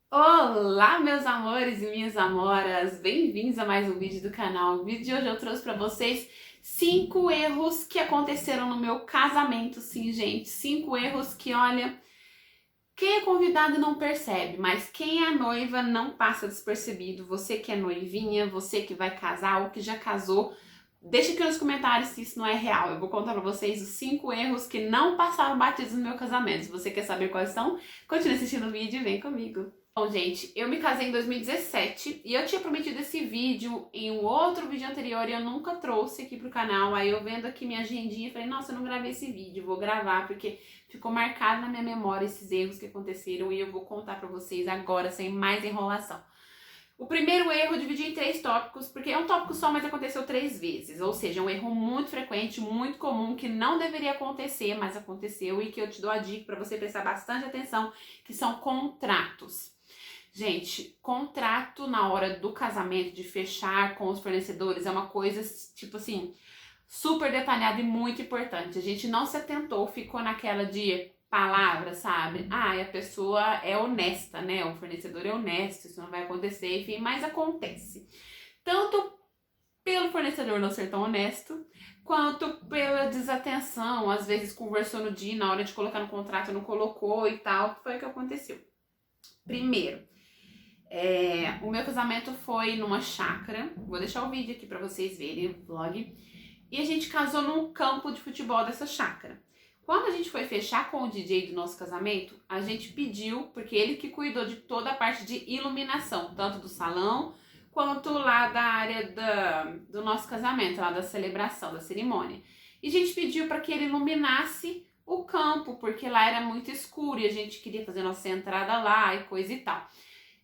Olá, meus amores e minhas amoras! Bem-vindos a mais um vídeo do canal. No vídeo de hoje eu trouxe pra vocês 5 erros que aconteceram no meu casamento. Sim, gente, 5 erros que, olha, quem é convidado não percebe, mas quem é noiva não passa despercebido. Você que é noivinha, você que vai casar ou que já casou, deixa aqui nos comentários se isso não é real. Eu vou contar pra vocês os 5 erros que não passaram batidos no meu casamento. Se você quer saber quais são, continue assistindo o vídeo e vem comigo. Bom, gente, eu me casei em 2017 e eu tinha prometido esse vídeo em um outro vídeo anterior e eu nunca trouxe aqui pro canal. Aí eu vendo aqui minha agendinha, falei, nossa, eu não gravei esse vídeo, vou gravar porque ficou marcado na minha memória esses erros que aconteceram e eu vou contar pra vocês agora, sem mais enrolação. O primeiro erro eu dividi em 3 tópicos, porque é um tópico só, mas aconteceu 3 vezes. Ou seja, é um erro muito frequente, muito comum, que não deveria acontecer, mas aconteceu e que eu te dou a dica para você prestar bastante atenção, que são contratos. Gente, contrato na hora do casamento, de fechar com os fornecedores, é uma coisa, tipo assim, super detalhada e muito importante. A gente não se atentou, ficou naquela de palavra, sabe? Ah, e a pessoa é honesta, né? O fornecedor é honesto, isso não vai acontecer, enfim, mas acontece. Tanto pelo fornecedor não ser tão honesto, quanto pela desatenção, às vezes conversou no dia, na hora de colocar no contrato não colocou e tal, foi o que aconteceu. Primeiro, o meu casamento foi numa chácara, vou deixar o vídeo aqui pra vocês verem, o vlog, e a gente casou num campo de futebol dessa chácara. Quando a gente foi fechar com o DJ do nosso casamento, a gente pediu, porque ele que cuidou de toda a parte de iluminação, tanto do salão quanto lá da área do nosso casamento, lá da celebração, da cerimônia. E a gente pediu para que ele iluminasse o campo, porque lá era muito escuro e a gente queria fazer nossa entrada lá e coisa e tal.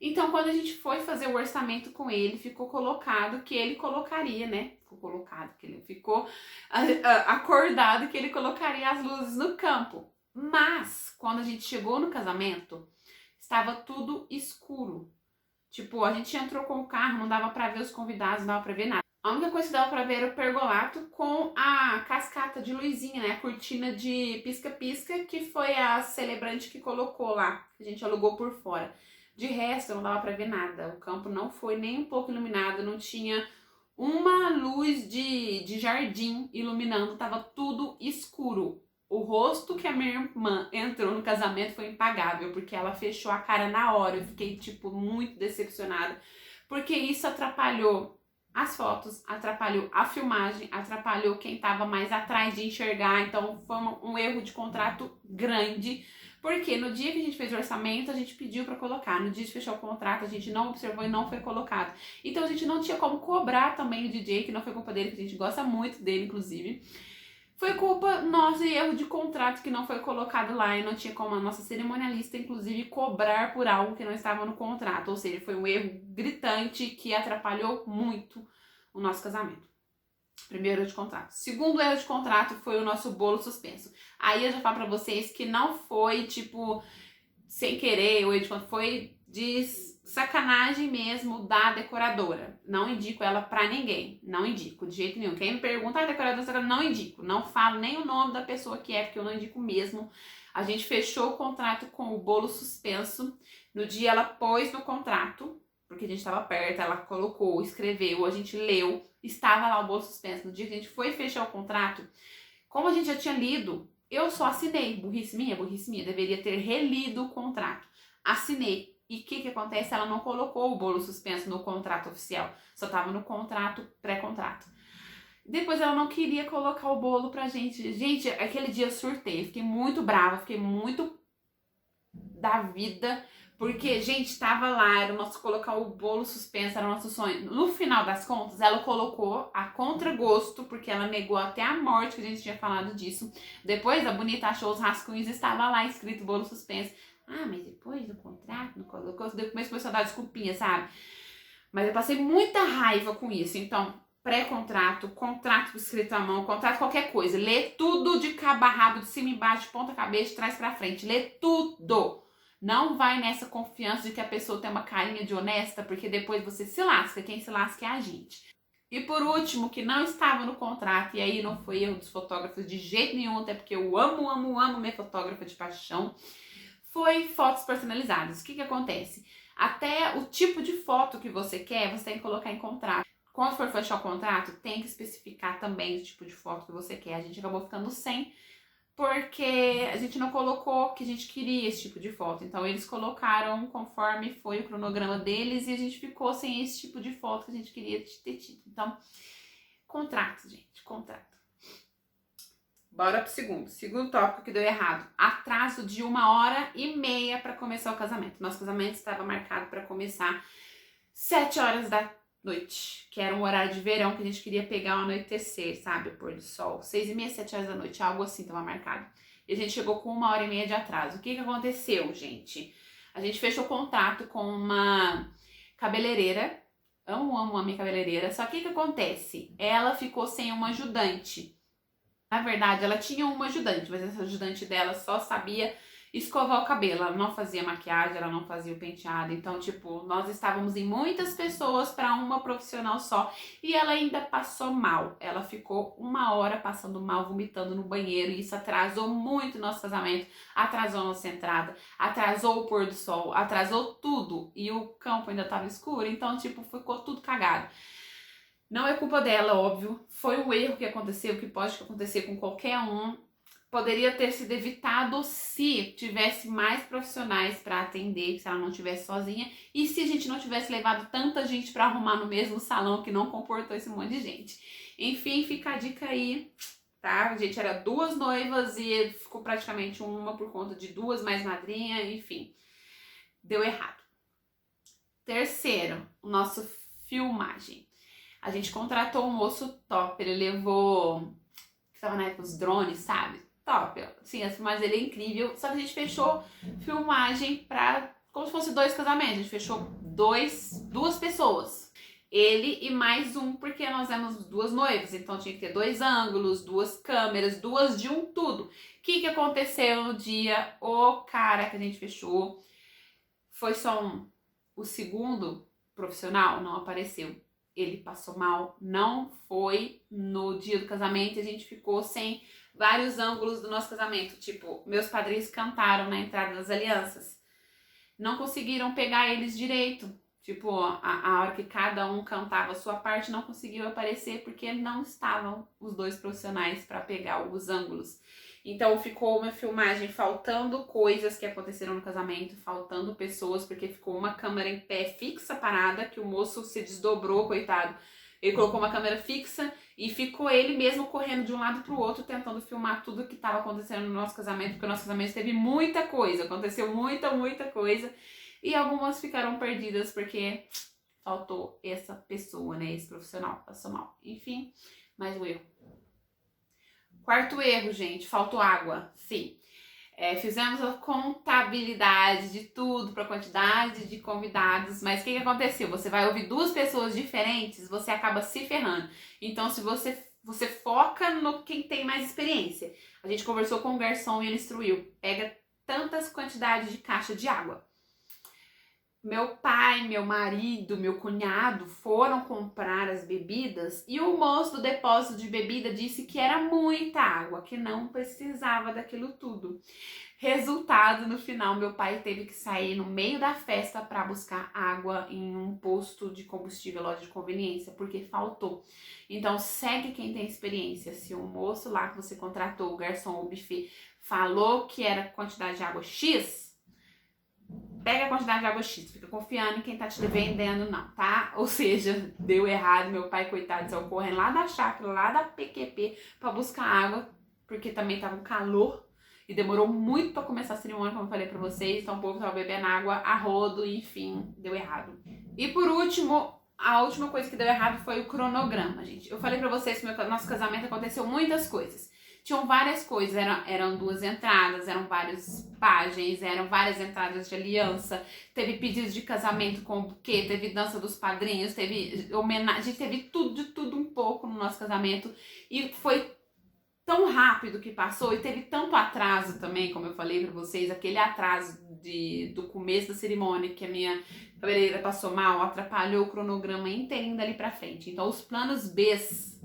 Então, quando a gente foi fazer o orçamento com ele, ficou colocado que ele colocaria, né? Ficou colocado, que ele ficou acordado que ele colocaria as luzes no campo. Mas, quando a gente chegou no casamento, estava tudo escuro. Tipo, a gente entrou com o carro, não dava pra ver os convidados, não dava pra ver nada. A única coisa que dava pra ver era o pergolato com a cascata de luzinha, né? A cortina de pisca-pisca, que foi a celebrante que colocou lá, que a gente alugou por fora. De resto, não dava pra ver nada. O campo não foi nem um pouco iluminado, não tinha uma luz de jardim iluminando, tava tudo escuro. O rosto que a minha irmã entrou no casamento foi impagável, porque ela fechou a cara na hora. Eu fiquei, tipo, muito decepcionada, porque isso atrapalhou as fotos, atrapalhou a filmagem, atrapalhou quem tava mais atrás de enxergar. Então foi um erro de contrato grande, porque no dia que a gente fez o orçamento, a gente pediu para colocar. No dia de fechar o contrato, a gente não observou e não foi colocado. Então a gente não tinha como cobrar também o DJ, que não foi culpa dele, que a gente gosta muito dele, inclusive. Foi culpa nossa e erro de contrato que não foi colocado lá e não tinha como a nossa cerimonialista, inclusive, cobrar por algo que não estava no contrato. Ou seja, foi um erro gritante que atrapalhou muito o nosso casamento. Primeiro erro de contrato. Segundo erro de contrato foi o nosso bolo suspenso. Aí eu já falo pra vocês que não foi, tipo, sem querer, o erro de contrato foi de sacanagem mesmo da decoradora. Não indico ela pra ninguém. Não indico, de jeito nenhum. Quem me pergunta, decoradora, não indico. Não falo nem o nome da pessoa que é, porque eu não indico mesmo. A gente fechou o contrato com o bolo suspenso. No dia ela pôs no contrato, porque a gente estava perto, ela colocou, escreveu, a gente leu, estava lá o bolo suspenso. No dia que a gente foi fechar o contrato, como a gente já tinha lido, eu só assinei. Burrice minha, deveria ter relido o contrato. Assinei. E o que acontece? Ela não colocou o bolo suspenso no contrato oficial, só estava no contrato, pré-contrato. Depois ela não queria colocar o bolo pra gente. Gente, aquele dia eu surtei, fiquei muito brava, fiquei muito da vida, porque, gente, tava lá, era o nosso colocar o bolo suspenso, era o nosso sonho. No final das contas, ela colocou a contragosto, porque ela negou até a morte que a gente tinha falado disso. Depois a bonita achou os rascunhos e estava lá escrito bolo suspenso. Ah, mas depois do contrato, não colocou, começou a dar desculpinha, sabe? Mas eu passei muita raiva com isso. Então, pré-contrato, contrato escrito à mão, contrato qualquer coisa. Lê tudo de cabo a rabo, de cima e embaixo, de ponta cabeça, de trás pra frente. Lê tudo. Não vai nessa confiança de que a pessoa tem uma carinha de honesta, porque depois você se lasca. Quem se lasca é a gente. E por último, que não estava no contrato, e aí não foi erro dos fotógrafos de jeito nenhum, até porque eu amo minha fotógrafa de paixão, foi fotos personalizadas. O que acontece? Até o tipo de foto que você quer, você tem que colocar em contrato. Quando for fechar o contrato, tem que especificar também o tipo de foto que você quer. A gente acabou ficando sem, porque a gente não colocou que a gente queria esse tipo de foto. Então eles colocaram conforme foi o cronograma deles e a gente ficou sem esse tipo de foto que a gente queria ter tido. Então, contrato, gente, contrato. Bora pro segundo. Segundo tópico que deu errado. Atraso de 1h30 para começar o casamento. Nosso casamento estava marcado para começar 7h da noite, que era um horário de verão que a gente queria pegar o anoitecer, sabe? O pôr do sol. 6h30, 7h da noite, algo assim estava marcado. E a gente chegou com 1h30 de atraso. O que aconteceu, gente? A gente fechou o contrato com uma cabeleireira. Amo a minha cabeleireira. Só que o que acontece? Ela ficou sem uma ajudante. Na verdade, ela tinha uma ajudante, mas essa ajudante dela só sabia escovar o cabelo. Ela não fazia maquiagem, ela não fazia o penteado. Então, tipo, nós estávamos em muitas pessoas para uma profissional só. E ela ainda passou mal. Ela ficou 1 hora passando mal, vomitando no banheiro. E isso atrasou muito o nosso casamento. Atrasou a nossa entrada, atrasou o pôr do sol, atrasou tudo. E o campo ainda estava escuro, então, tipo, ficou tudo cagado. Não é culpa dela, óbvio. Foi um erro que aconteceu, que pode acontecer com qualquer um. Poderia ter sido evitado se tivesse mais profissionais para atender, se ela não estivesse sozinha. E se a gente não tivesse levado tanta gente para arrumar no mesmo salão que não comportou esse monte de gente. Enfim, fica a dica aí, tá? A gente era 2 noivas e ficou praticamente uma por conta de 2 mais madrinha, enfim. Deu errado. Terceiro, o nosso filmagem. A gente contratou um moço top, ele levou, que estava na época, os drones, sabe? Top, sim, a filmagem dele é incrível, só que a gente fechou filmagem pra, como se fosse 2 casamentos, a gente fechou 2 pessoas. Ele e mais um, porque nós éramos 2 noivas, então tinha que ter 2 ângulos, 2 câmeras, 2 de um tudo. O que aconteceu no dia? O cara que a gente fechou, foi só um. O segundo profissional não apareceu. Ele passou mal, não foi no dia do casamento e a gente ficou sem vários ângulos do nosso casamento. Tipo, meus padrinhos cantaram na entrada das alianças. Não conseguiram pegar eles direito. Tipo, a hora que cada um cantava a sua parte, não conseguiu aparecer porque não estavam os 2 profissionais para pegar os ângulos. Então ficou uma filmagem faltando coisas que aconteceram no casamento, faltando pessoas, porque ficou uma câmera em pé fixa parada, que o moço se desdobrou, coitado. Ele colocou uma câmera fixa e ficou ele mesmo correndo de um lado pro outro, tentando filmar tudo que estava acontecendo no nosso casamento, porque o nosso casamento teve muita coisa, aconteceu muita coisa. E algumas ficaram perdidas porque faltou essa pessoa, né, esse profissional, passou mal. Enfim, mais um erro. Quarto erro, gente, faltou água. Sim. Fizemos a contabilidade de tudo para a quantidade de convidados, mas o que aconteceu? Você vai ouvir 2 pessoas diferentes, você acaba se ferrando. Então, se você foca no quem tem mais experiência. A gente conversou com o garçom e ele instruiu: pega tantas quantidades de caixa de água. Meu pai, meu marido, meu cunhado foram comprar as bebidas e o moço do depósito de bebida disse que era muita água, que não precisava daquilo tudo. Resultado, no final, meu pai teve que sair no meio da festa para buscar água em um posto de combustível, loja de conveniência, porque faltou. Então, segue quem tem experiência. Se o moço lá que você contratou, o garçom ou buffet, falou que era quantidade de água X, pega a quantidade de água X, fica confiando em quem tá te vendendo não, tá? Ou seja, deu errado, meu pai, coitado, saiu correndo lá da chácara, lá da PQP, pra buscar água, porque também tava um calor e demorou muito pra começar a cerimônia, como eu falei pra vocês, então o povo tava bebendo água a rodo, enfim, deu errado. E por último, a última coisa que deu errado foi o cronograma, gente. Eu falei pra vocês que nosso casamento aconteceu muitas coisas. Tinham várias coisas, eram 2 entradas, eram vários pajens, eram várias entradas de aliança, teve pedidos de casamento com buquê, teve dança dos padrinhos, teve homenagem, teve tudo, de tudo um pouco no nosso casamento. E foi tão rápido que passou e teve tanto atraso também, como eu falei pra vocês, aquele atraso do começo da cerimônia, que a minha cabeleireira passou mal, atrapalhou o cronograma inteirinho dali pra frente. Então os planos Bs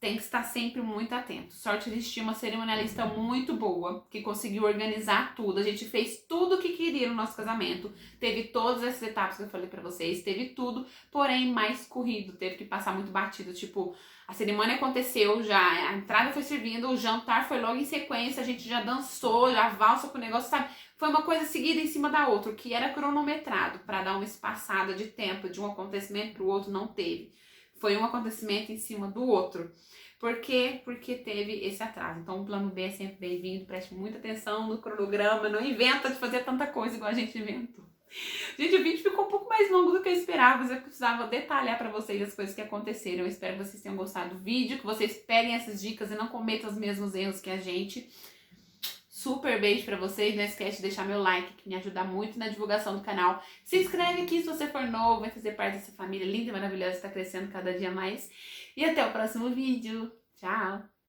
tem que estar sempre muito atento. Sorte, eles tinham uma cerimonialista muito boa, que conseguiu organizar tudo. A gente fez tudo o que queria no nosso casamento. Teve todas essas etapas que eu falei pra vocês, teve tudo, porém mais corrido, teve que passar muito batido. Tipo, a cerimônia aconteceu já, a entrada foi servindo, o jantar foi logo em sequência, a gente já dançou, já valsa com o negócio, sabe? Foi uma coisa seguida em cima da outra, o que era cronometrado para dar uma espaçada de tempo de um acontecimento pro outro, não teve. Foi um acontecimento em cima do outro. Por quê? Porque teve esse atraso. Então o plano B é sempre bem-vindo, preste muita atenção no cronograma, não inventa de fazer tanta coisa igual a gente inventou. Gente, o vídeo ficou um pouco mais longo do que eu esperava, mas eu precisava detalhar pra vocês as coisas que aconteceram. Eu espero que vocês tenham gostado do vídeo, que vocês peguem essas dicas e não cometam os mesmos erros que a gente. Super beijo pra vocês, não esquece de deixar meu like, que me ajuda muito na divulgação do canal. Se inscreve aqui se você for novo, vai fazer parte dessa família linda e maravilhosa que está crescendo cada dia mais. E até o próximo vídeo. Tchau!